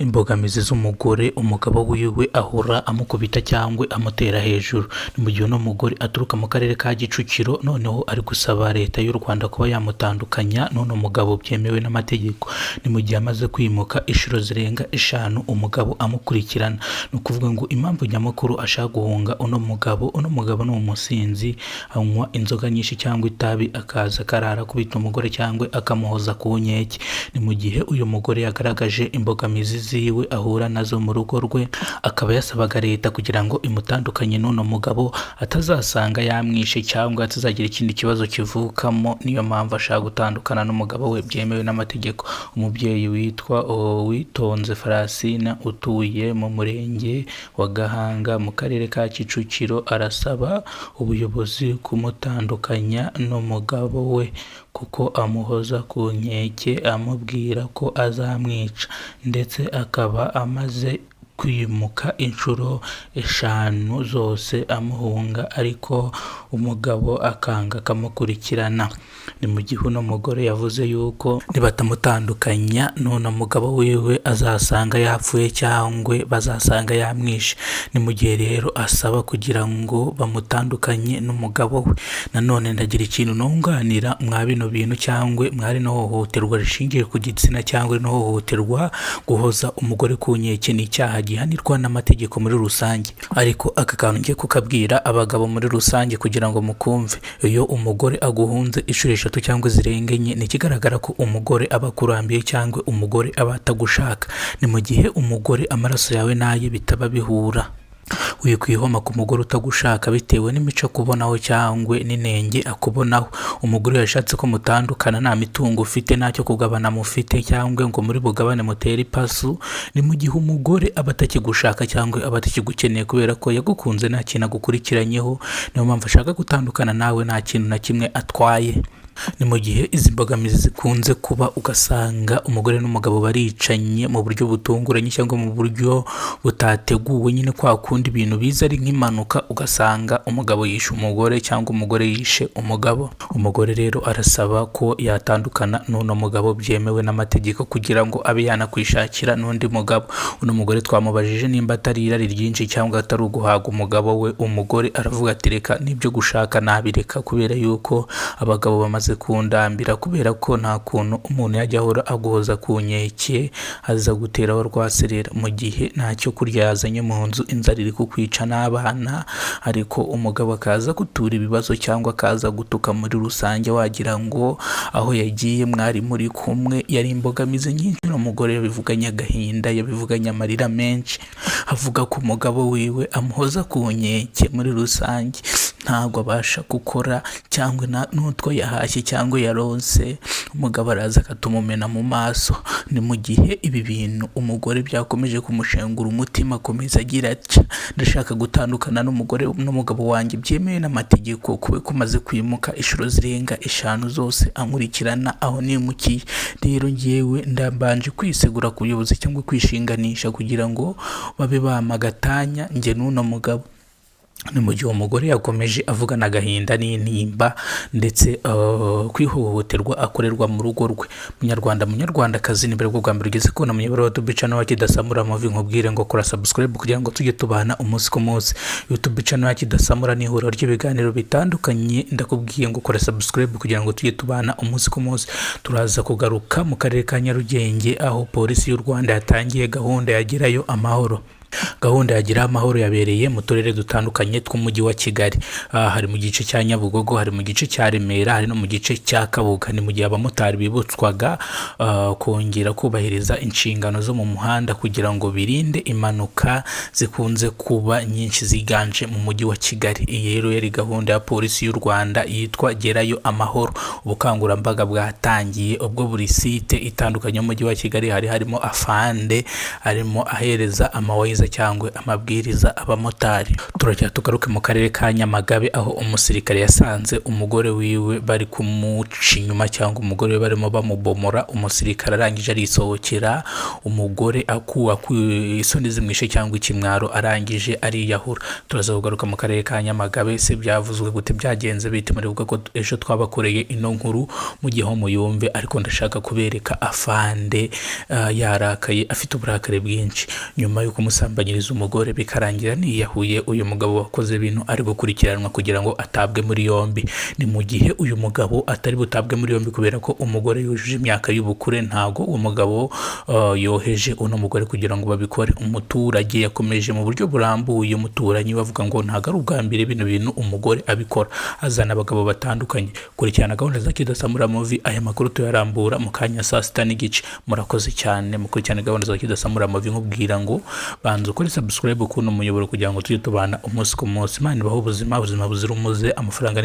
imbogamizi z'umugore umugabo wiwe ahora amukubita cyangwa amutera hejuru. Ni mu gihe uno mugore aturuka mu karere ka Kicukiro, noneho ari gusaba leta y'u Rwanda kuba yamutandukanya n'uno mugabo byemewe n'amategeko. Ni mu gihe amaze kwimuka inshuro zirenga 5 umugabo amukurikirana. Ni ukuvuga ngo impamvu nyamukuru ashaka guhunga uno mugabo ni umusinzi, anywa inzoga nyinshi cyangwa itabi, akaza karara kubita umugore cyangwa akamuhoza ku nkeke. Ni mu gihe uyu mugore yagaragaje imbogamizi ziwe ahura nazo mu rugo rwe, akaba yasabaga leta kugira ngo imutandukanye n'uno mugabo atazasanga yamwishe cyangwa atazagira ikindi kibazo kivukamo. Niyo mpamvu ashaka gutandukana n'umugabo we byemewe n'amategeko. Umubyeyi witwa Uwitonze Francine utuye mu murenge wa Gahanga mu karere ka Kicukiro arasaba ubuyobozi kumutandukanya n'umugabo we kuko amuhoza ku nkeke amubwira ko azamwica, ndetse akaba amaze kwimuka inshuro 5 zose amuhunga, ariko umugabo akanga akamukurikirana. Ni mu gihe uno mugore yavuze yuko nibatamutandukanya n'uno mugabo wiwe azasanga yapfuye cyangwa bazasanga yamwishe. Ni mu gihe rero asaba kugira ngo bamutandukanye n'umugabo we. Nanone ndagira ikintu nunganira mwa bino bintu cyangwa mwari no hohoterwa rishingiye ku gitsina cyangwa no hohoterwa guhoza umugore ku nkeke ni icyaha gihanirwa n'amategeko muri rusange, ariko aka kantu ngiye kukabwira abagabo muri rusange kugira ngo mukumve. Iyo umugore aguhunze inshuro 3 cyangwa zirenga 4, ni kigaragara ko umugore aba akurambiye cyangwa umugore aba atagushaka. Ni mu gihe umugore amaraso yawe naye bitaba bihura. Uye kwihoma ku mugore utagushaka bitewe n'imico kubonaho cyangwa n'inenge akubonaho. Umugore yashatse ko mutandukana nta mitungo ufite, ntacyo kugabana mufite cyangwa ngo muri bugabane mutere ipasu. Ni mu gihe umugore aba atakigushaka cyangwa aba atakigukeneye kubera ko yagukunze nta kintu agukurikiranyeho. Niyo mpamvu ashaka gutandukana nawe nta kintu na kimwe atwaye. Ni mu gihe izi mbogamizi zikunze kuba, ugasanga umugore n'umugabo baricanye mu buryo butunguranye cyangwa mu buryo butateguwe, nyine kwa kundi ibintu biza ari nk'impanuka, ugasanga umugabo yishe umugore cyangwa umugore yishe umugabo. Umugore rero arasaba ko yatandukana n'uno mugabo byemewe n'amategeko kugira ngo abe yanakwishakira n'undi mugabo. Uno mugore twamubajije nimba atari irari ryinshi cyangwa atari uguhaga umugabo we. Umugore aravuga ati reka nibyo gushaka nabireka kubera yuko abagabo bamaze kundambira, kubera ko nta kuntu umuntu yajya ahora aguhoza ku nkeke aza guteraho rwaserera mu gihe ntacyo kurya yazanye mu nzu, inzara iri kukwica n'abana, ariko umugabo akaza gutura ibibazo cyangwa akaza gutuka muri rusange, wagira ngo aho yagiye mwari muri kumwe. Yari imbogamizi nyinshi. Umugore yabivuganye agahinda, yabivuganye amarira menshi, avuga ko umugabo wiwe amuhoza ku nkeke muri rusange, ntabwo abasha gukora cyangwa n'utwo yahashye cyangwa yaronse umugabo araza akatumumena mu maso. Ni mu gihe ibi bintu umugore byakomeje kumushengura umutima, akomeza agira ati ndashaka gutandukana n'umugabo wanjye byemewe n'amategeko kuko kumaze kwimuka inshuro zirenga 5 zose ankurikirana aho nimukiye. Rero ngewe ndambanje kwisegura ku buyobozi cyangwa kwishinganisha kugira ngo babe bamagatanya njye n'uno mugabo. Ni mu gihe umugore yakomeje avugana agahinda n'intimba ndetse kwihohoterwa akorerwa mu rugo rwe. Munyarwandakazi, ni mbere bwa mbere ugeze kubona muyoboro wa YouTube channel wa Kidasamura Movie, nkubwire ngo kora subscribe kugira ngo tujye tubana umunsi ku munsi. YouTube channel ya Kidasamura ni ihuriro ry'ibiganiro bitandukanye, ndakubwiye ngo kora subscribe kugira ngo tujye tubana umunsi ku munsi. Turaza kugaruka mu karere ka Nyarugenge aho polisi y'u Rwanda yatangiye gahunda yagirayo amahoro. Gahunda yagira amahoro yabereye mu turere dutandukanye tw'umujyi wa Kigali. Hari mu gice cya Nyabugogo, hari mu gice cya Remera, hari no mu gice cya Kabuga. Ni mu gihe abamotari bibutswaga kongera kubahiriza inshingano zo mu muhanda kugira ngo birinde impanuka zikunze kuba nyinshi ziganje mu mujyi wa Kigali. Iyi rero yari gahunda ya polisi y'u Rwanda yitwa Gerayo Amahoro. Ubukangurambaga bwatangiye ubwo buri site itandukanye mu mujyi wa Kigali hari harimo afande arimo ahereza amawayiza amabwiriza cyangwa amabwiriza abamotari. Turajya tugaruke mu karere ka Nyamagabe aho umusirikare yasanze umugore wiwe bari kumuca inyuma cyangwa umugore we barimo bamubomora, umusirikare arangije arisohokera, umugore akuwa isoni zimwishe cyangwa ikimwaro arangije ariyahura. Turaza kugaruka mu karere ka Nyamagabe, se byavuzwe gute, byagenze bite? Muribuka ko ejo twabakoreye ino nkuru mu gihe ho muyumve, ariko ndashaka kubereka afande yarakaye afite uburakari bwinshi nyuma yo kumusambanyiriza umugore bikarangira niyahuye. Uyu mugabo wakoze ibintu ari gukurikiranwa kugira ngo atabwe muri yombi. Ni mu gihe uyu mugabo atari butabwe muri yombi kubera ko umugore yujuje imyaka y'ubukure, ntago uwo mugabo yoheje uno mugore kugira ngo babikore. Umuturage yakomeje mu buryo burambuye, umuturanyi bavuga ngo ntago ari ubwa mbere bino bintu umugore abikora, azana abagabo batandukanye. Kurikirana gahunda za Kidasamura Movie, aya makuru tuyarambura mu kanya saa 6:30. Murakoze cyane mukurikirana gahunda za Kidasamura Movie, nkubwira ngo banza ukore subscribe kuno muyoboro kugira ngo tujye tubana umunsi ku munsi. Imana ibaho ubuzima buzira umuze, amafaranga